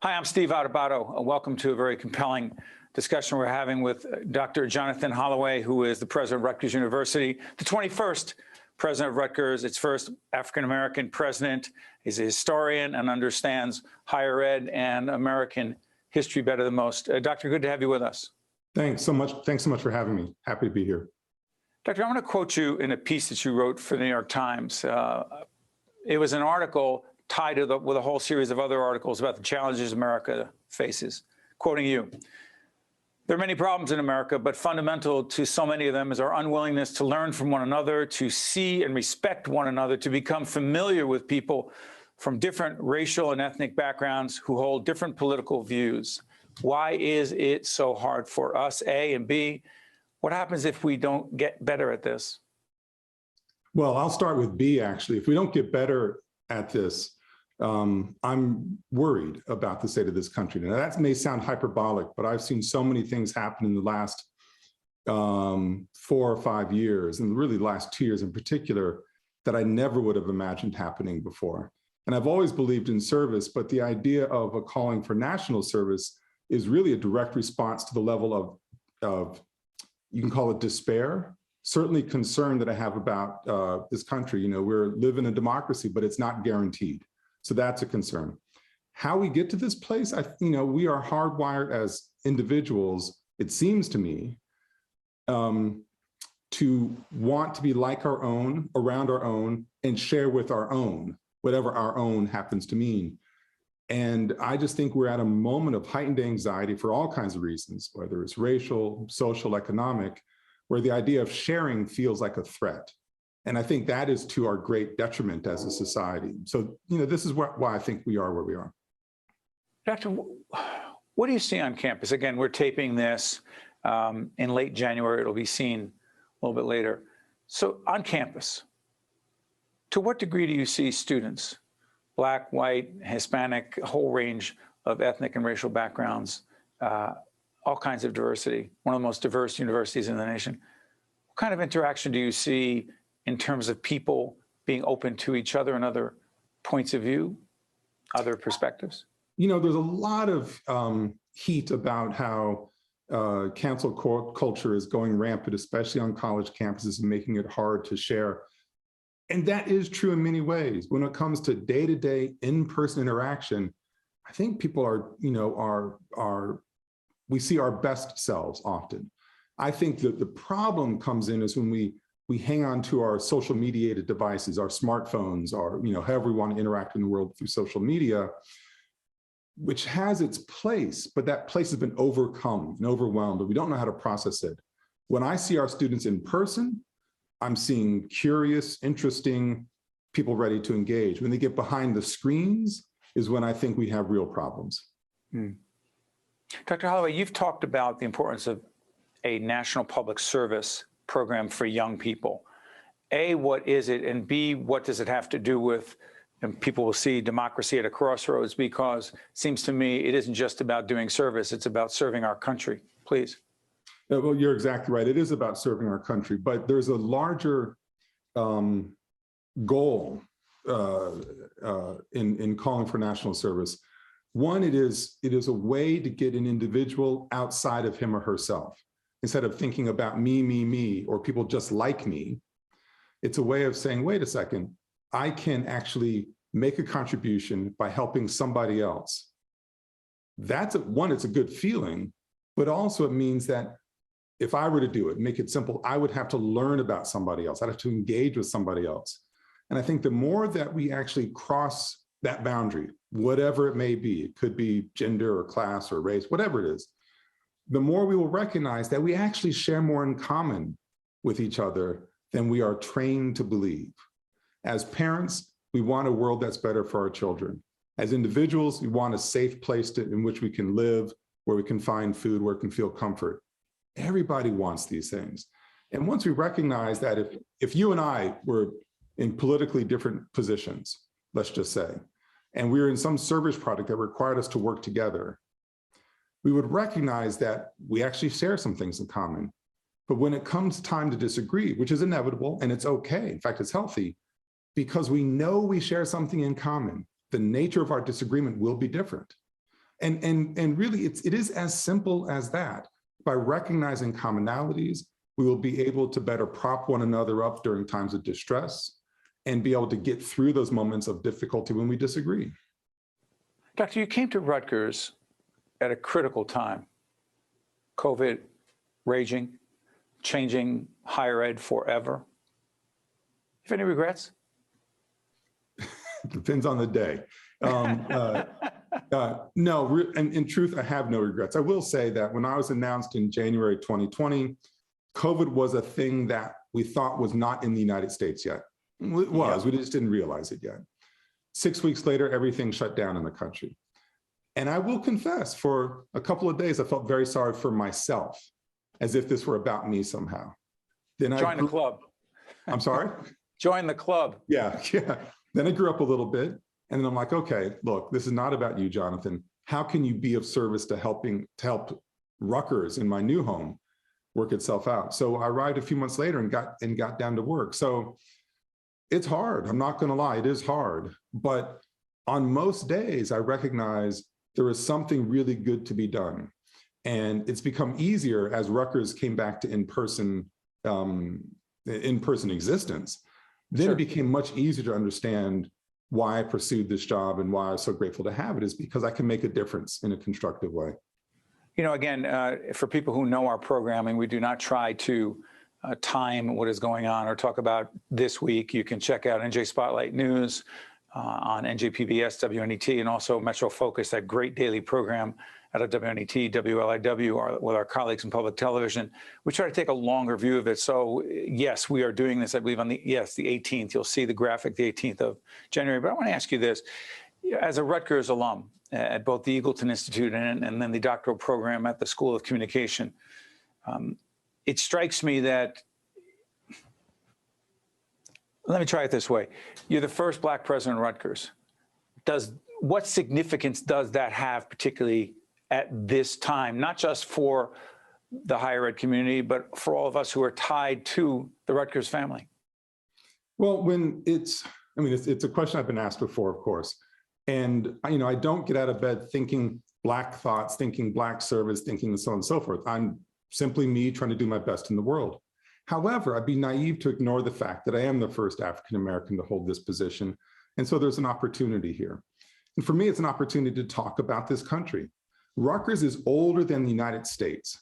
Hi, I'm Steve Adubato. Welcome to a very compelling discussion we're having with Dr. Jonathan Holloway, who is the president of Rutgers University, the 21st president of Rutgers, its first African-American president. He's a historian and understands higher ed and American history better than most. Doctor, good to have you with us. Thanks so much. Thanks so much for having me. Happy to be here. Doctor, I want to quote you in a piece that you wrote for the New York Times. It was an article tied to with a whole series of other articles about the challenges America faces. Quoting you, "There are many problems in America, but fundamental to so many of them is our unwillingness to learn from one another, to see and respect one another, to become familiar with people from different racial and ethnic backgrounds who hold different political views. Why is it so hard for us, A, and B, what happens if we don't get better at this?" Well, I'll start with B, actually. If we don't get better at this, I'm worried about the state of this country. Now, that may sound hyperbolic, but I've seen so many things happen in the last 4 or 5 years, and really the last 2 years in particular, that I never would have imagined happening before. And I've always believed in service, but the idea of a calling for national service is really a direct response to the level of you can call it despair, certainly concern that I have about this country. You know, we're living in a democracy, but it's not guaranteed. So that's a concern. How we get to this place, we are hardwired as individuals, it seems to me, to want to be like our own, around our own, and share with our own, whatever our own happens to mean. And I just think we're at a moment of heightened anxiety for all kinds of reasons, whether it's racial, social, economic, where the idea of sharing feels like a threat. And I think that is to our great detriment as a society. So, this is why I think we are where we are. Doctor, what do you see on campus? Again, we're taping this in late January. It'll be seen a little bit later. So on campus, to what degree do you see students, Black, white, Hispanic, a whole range of ethnic and racial backgrounds, all kinds of diversity, one of the most diverse universities in the nation? What kind of interaction do you see in terms of people being open to each other and other points of view, other perspectives? There's a lot of heat about how cancel culture is going rampant, especially on college campuses, and making it hard to share. And that is true in many ways. When it comes to day-to-day in-person interaction, I think people we see our best selves often. I think that the problem comes in is when we hang on to our social mediated devices, our smartphones, or however we want to interact in the world through social media, which has its place, but that place has been overcome and overwhelmed, and we don't know how to process it. When I see our students in person, I'm seeing curious, interesting people ready to engage. When they get behind the screens is when I think we have real problems. Dr. Holloway, you've talked about the importance of a national public service program for young people. A, what is it? And B, what does it have to do with, and people will see democracy at a crossroads, because it seems to me it isn't just about doing service, it's about serving our country. Please. Well, you're exactly right. It is about serving our country, but there's a larger goal in calling for national service. One, it is a way to get an individual outside of him or herself. Instead of thinking about me, or people just like me, it's a way of saying, wait a second, I can actually make a contribution by helping somebody else. It's a good feeling, but also it means that if I were to do it, make it simple, I would have to learn about somebody else. I'd have to engage with somebody else. And I think the more that we actually cross that boundary, whatever it may be, it could be gender or class or race, whatever it is, the more we will recognize that we actually share more in common with each other than we are trained to believe. As parents, we want a world that's better for our children. As individuals, we want a safe place in which we can live, where we can find food, where we can feel comfort. Everybody wants these things. And once we recognize that if you and I were in politically different positions, let's just say, and we were in some service product that required us to work together, we would recognize that we actually share some things in common. But when it comes time to disagree, which is inevitable and it's okay, in fact, it's healthy, because we know we share something in common, the nature of our disagreement will be different. And really, it is as simple as that. By recognizing commonalities, we will be able to better prop one another up during times of distress and be able to get through those moments of difficulty when we disagree. Doctor, you came to Rutgers at a critical time. COVID raging, changing higher ed forever. You have any regrets? Depends on the day. No, in truth, I have no regrets. I will say that when I was announced in January 2020, COVID was a thing that we thought was not in the United States yet. It was, we just didn't realize it yet. 6 weeks later, everything shut down in the country. And I will confess, for a couple of days, I felt very sorry for myself, as if this were about me somehow. Then Join the club. I'm sorry? Join the club. Yeah. Then I grew up a little bit, and then I'm like, okay, look, this is not about you, Jonathan. How can you be of service to help Rutgers in my new home work itself out? So I arrived a few months later and got down to work. So it's hard. I'm not going to lie. It is hard. But on most days, I recognize there is something really good to be done. And it's become easier as Rutgers came back to in-person existence. Then It became much easier to understand why I pursued this job and why I was so grateful to have it, is because I can make a difference in a constructive way. You know, again, for people who know our programming, we do not try to time what is going on or talk about this week. You can check out NJ Spotlight News on NJPBS, WNET, and also Metro Focus, that great daily program out of WNET, WLIW, with our colleagues in public television. We try to take a longer view of it. So yes, we are doing this, I believe, on the 18th. You'll see the graphic, the 18th of January. But I want to ask you this. As a Rutgers alum at both the Eagleton Institute and then the doctoral program at the School of Communication, it strikes me that, let me try it this way. You're the first Black president of Rutgers. What significance does that have, particularly at this time, not just for the higher ed community, but for all of us who are tied to the Rutgers family? Well, it's a question I've been asked before, of course. And, I don't get out of bed thinking Black thoughts, thinking Black service, thinking so on and so forth. I'm simply me trying to do my best in the world. However, I'd be naive to ignore the fact that I am the first African-American to hold this position. And so there's an opportunity here. And for me, it's an opportunity to talk about this country. Rutgers is older than the United States.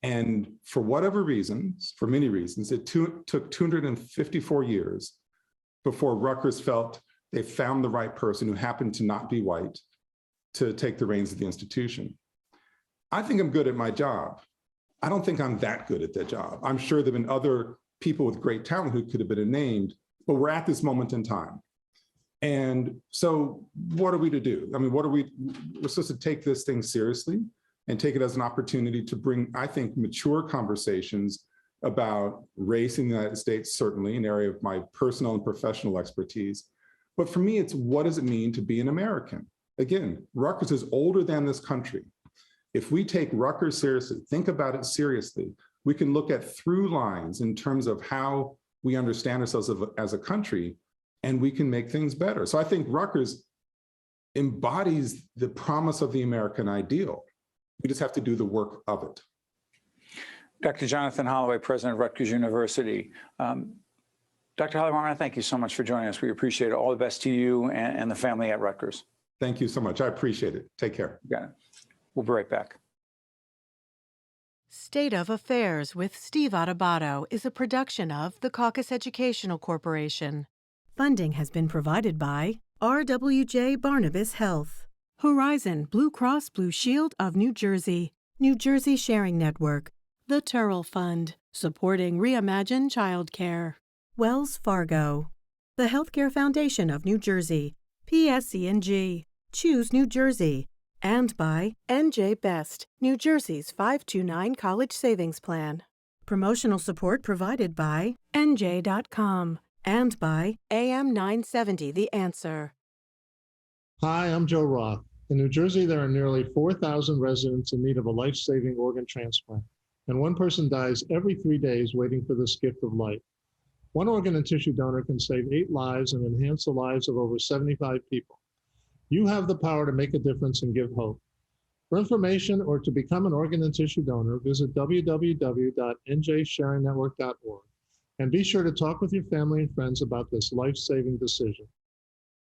And for whatever reasons, for many reasons, it took 254 years before Rutgers felt they found the right person who happened to not be white to take the reins of the institution. I think I'm good at my job. I don't think I'm that good at that job. I'm sure there've been other people with great talent who could have been named, but we're at this moment in time. And so what are we to do? We're supposed to take this thing seriously and take it as an opportunity to bring, I think, mature conversations about race in the United States, certainly an area of my personal and professional expertise. But for me, it's what does it mean to be an American? Again, Rutgers is older than this country. If we take Rutgers seriously, think about it seriously, we can look at through lines in terms of how we understand ourselves as a country, and we can make things better. So I think Rutgers embodies the promise of the American ideal. We just have to do the work of it. Dr. Jonathan Holloway, president of Rutgers University. Dr. Holloway, I thank you so much for joining us. We appreciate it. All the best to you and the family at Rutgers. Thank you so much. I appreciate it. Take care. You got it. We'll be right back. State of Affairs with Steve Adubato is a production of the Caucus Educational Corporation. Funding has been provided by RWJ Barnabas Health, Horizon Blue Cross Blue Shield of New Jersey, New Jersey Sharing Network, the Turrell Fund, supporting Reimagine Childcare, Wells Fargo, the Healthcare Foundation of New Jersey, PSE&G, Choose New Jersey, and by NJ Best, New Jersey's 529 College Savings Plan. Promotional support provided by NJ.com and by AM 970 The Answer. Hi, I'm Joe Roth. In New Jersey, there are nearly 4,000 residents in need of a life-saving organ transplant, and one person dies every 3 days waiting for this gift of life. One organ and tissue donor can save 8 lives and enhance the lives of over 75 people. You have the power to make a difference and give hope. For information or to become an organ and tissue donor, visit www.njsharingnetwork.org. And be sure to talk with your family and friends about this life-saving decision.